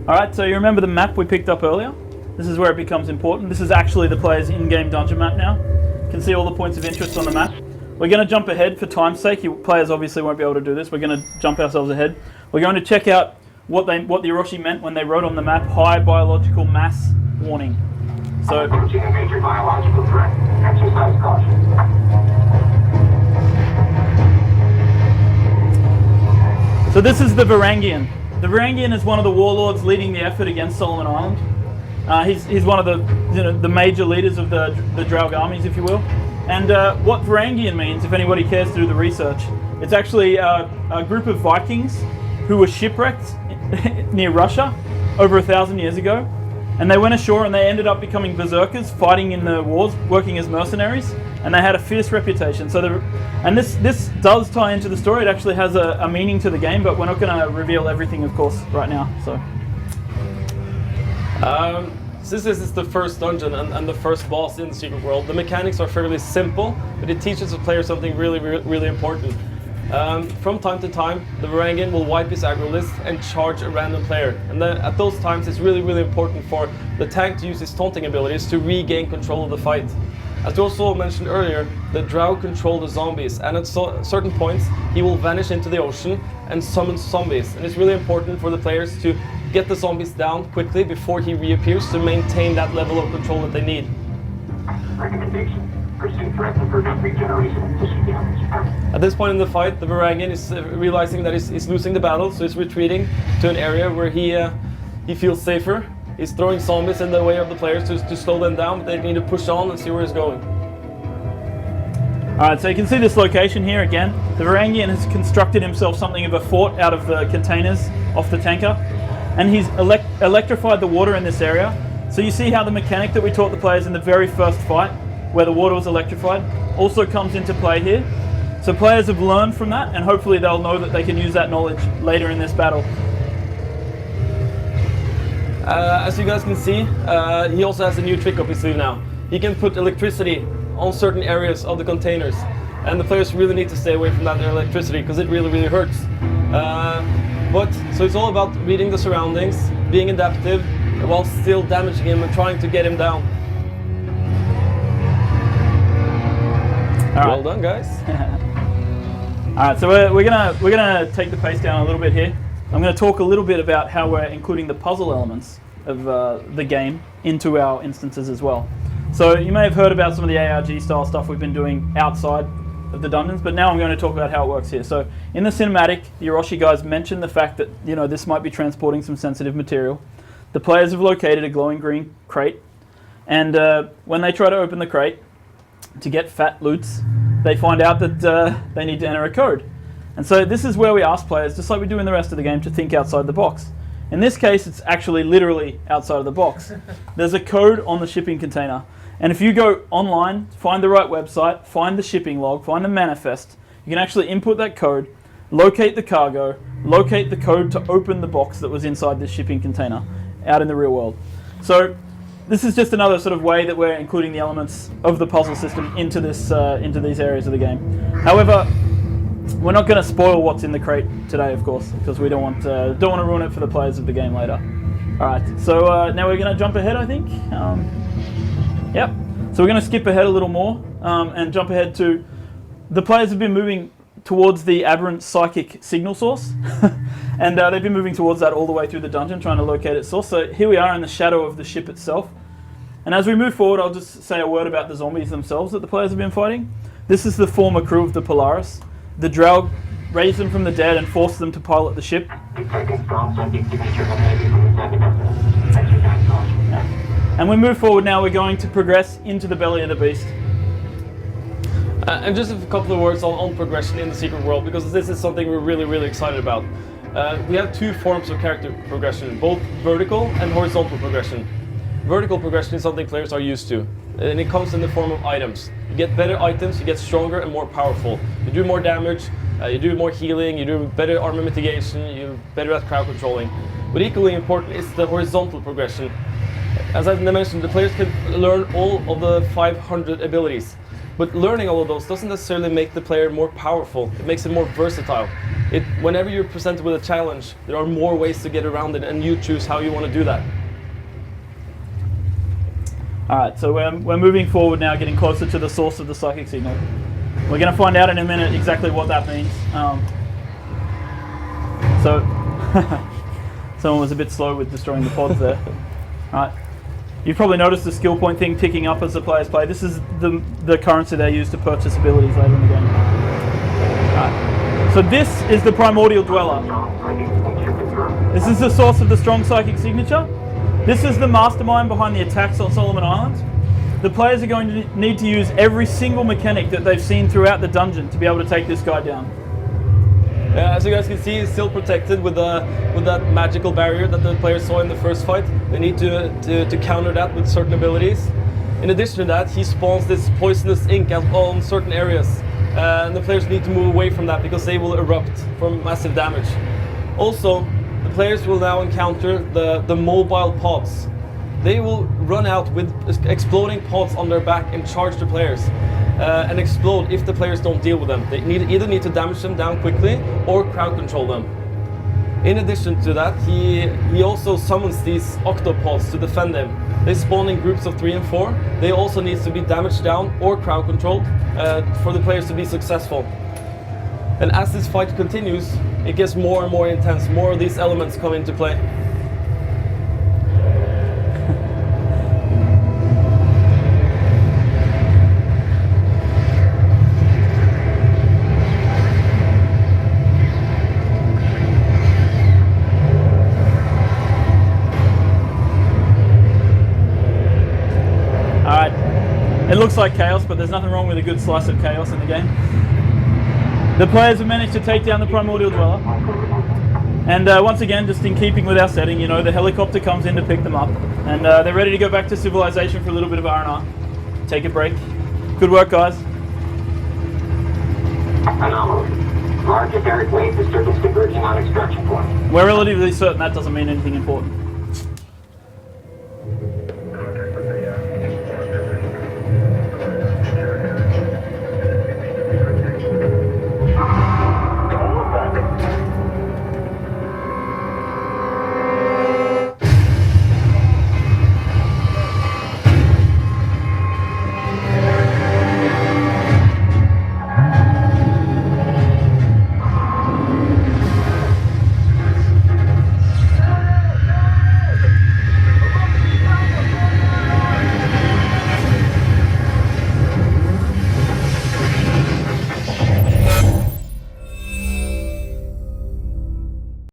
Alright, so you remember the map we picked up earlier? This is where it becomes important. This is actually the player's in-game dungeon map now. You can see all the points of interest on the map. We're going to jump ahead for time's sake. You players obviously won't be able to do this. We're going to jump ourselves ahead. We're going to check out what the Orochi meant when they wrote on the map, high biological mass warning. So, approaching a major biological threat. Exercise caution. So this is the Varangian. The Varangian is one of the warlords leading the effort against Solomon Island. He's one of the major leaders of the Draug armies, if you will. And what Varangian means, if anybody cares to do the research, it's actually a group of Vikings who were shipwrecked near Russia over 1,000 years ago. And they went ashore and they ended up becoming berserkers, fighting in the wars, working as mercenaries, and they had a fierce reputation. So, this does tie into the story. It actually has a meaning to the game, but we're not going to reveal everything, of course, right now. So, since this is the first dungeon and the first boss in the secret world, the mechanics are fairly simple, but it teaches the player something really important. From time to time, the Varangian will wipe his aggro list and charge a random player. And then at those times, it's really important for the tank to use his taunting abilities to regain control of the fight. As we also mentioned earlier, the Drow control the zombies, and at certain points, he will vanish into the ocean and summon zombies. And it's really important for the players to get the zombies down quickly before he reappears to maintain that level of control that they need. Recommendation. Pursue threats and prevent regeneration. At this point in the fight, the Varangian is realizing that he's losing the battle, so he's retreating to an area where he feels safer. He's throwing zombies in the way of the players to slow them down, but they need to push on and see where he's going. alright, so you can see this location here again. The Varangian has constructed himself something of a fort out of the containers off the tanker, and he's electrified the water in this area. So you see how the mechanic that we taught the players in the very first fight, where the water was electrified, also comes into play here. So players have learned from that, and hopefully they'll know that they can use that knowledge later in this battle. As you guys can see, he also has a new trick up his sleeve now. He can put electricity on certain areas of the containers, and the players really need to stay away from that electricity because it really hurts. So it's all about reading the surroundings, being adaptive, while still damaging him and trying to get him down. Well done, guys. Alright, so we're gonna take the pace down a little bit here. I'm going to talk a little bit about how we're including the puzzle elements of the game into our instances as well. So you may have heard about some of the ARG style stuff we've been doing outside of the dungeons, but now I'm going to talk about how it works here. So in the cinematic, the Orochi guys mentioned the fact that this might be transporting some sensitive material. The players have located a glowing green crate, and when they try to open the crate to get fat loots, they find out that they need to enter a code. And so this is where we ask players, just like we do in the rest of the game, to think outside the box. In this case, it's actually literally outside of the box. There's a code on the shipping container. And if you go online, find the right website, find the shipping log, find the manifest, you can actually input that code, locate the cargo, locate the code to open the box that was inside this shipping container out in the real world. So this is just another sort of way that we're including the elements of the puzzle system into these areas of the game. However, we're not going to spoil what's in the crate today, of course, because we don't want to ruin it for the players of the game later. All right, so now we're going to jump ahead, I think. Yep. So we're going to skip ahead a little more and jump ahead to the players have been moving towards the aberrant psychic signal source, and they've been moving towards that all the way through the dungeon, trying to locate its source. So here we are in the shadow of the ship itself. And as we move forward, I'll just say a word about the zombies themselves that the players have been fighting. This is the former crew of the Polaris. The Draug raised them from the dead and forced them to pilot the ship. And we move forward now, we're going to progress into the belly of the beast. And just a couple of words on progression in the secret world, because this is something we're really excited about. We have two forms of character progression, both vertical and horizontal progression. Vertical progression is something players are used to, and it comes in the form of items. You get better items, you get stronger and more powerful. You do more damage, you do more healing, you do better armor mitigation, you're better at crowd controlling. But equally important is the horizontal progression. As I mentioned, the players can learn all of the 500 abilities. But learning all of those doesn't necessarily make the player more powerful. It makes it more versatile. Whenever you're presented with a challenge, there are more ways to get around it, and you choose how you want to do that. All right, so we're moving forward now, getting closer to the source of the psychic signal. We're going to find out in a minute exactly what that means. So, someone was a bit slow with destroying the pods there. All right. You've probably noticed the skill point thing ticking up as the players play. This is the currency they use to purchase abilities later in the game. Right. So this is the primordial dweller. This is the source of the strong psychic signature. This is the mastermind behind the attacks on Solomon Islands. The players are going to need to use every single mechanic that they've seen throughout the dungeon to be able to take this guy down. As you guys can see, he's still protected with that magical barrier that the players saw in the first fight. They need to counter that with certain abilities. In addition to that, he spawns this poisonous ink on certain areas. And the players need to move away from that because they will erupt from massive damage. Also, the players will now encounter the mobile pods. They will run out with exploding pods on their back and charge the players. And explode if the players don't deal with them. They either need to damage them down quickly or crowd control them. In addition to that, he also summons these octopods to defend him. They spawn in groups of 3 and 4. They also need to be damaged down or crowd controlled for the players to be successful. And as this fight continues, it gets more and more intense. More of these elements come into play. It looks like chaos, but there's nothing wrong with a good slice of chaos in the game. The players have managed to take down the primordial dweller. And once again, just in keeping with our setting, you know, the helicopter comes in to pick them up. And they're ready to go back to civilization for a little bit of R&R. Take a break. Good work, guys. Anomaly. Large etheric wave disturbance converging on extraction point. We're relatively certain that doesn't mean anything important.